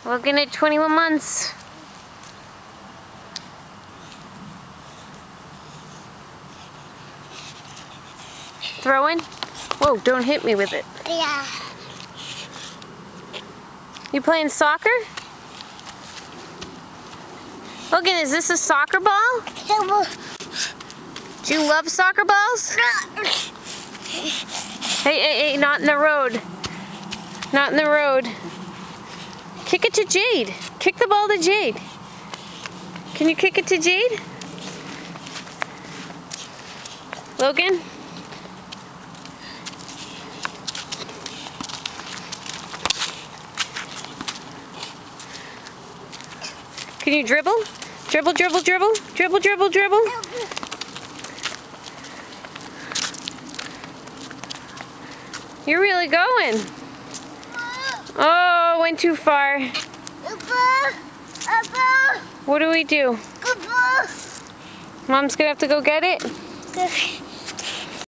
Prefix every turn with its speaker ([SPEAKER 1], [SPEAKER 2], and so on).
[SPEAKER 1] Looking at 21 months. Throwing? Whoa, don't hit me with it.
[SPEAKER 2] Yeah.
[SPEAKER 1] You playing soccer? Logan, is this a soccer ball? Do you love soccer balls? Hey, not in the road. Not in the road. Kick it to Jade. Kick the ball to Jade. Can you kick it to Jade? Logan? Can you dribble? Dribble, dribble, dribble. Dribble, dribble, dribble. You're really going. Oh, went too far. What do we do? Mom's gonna have to go get it?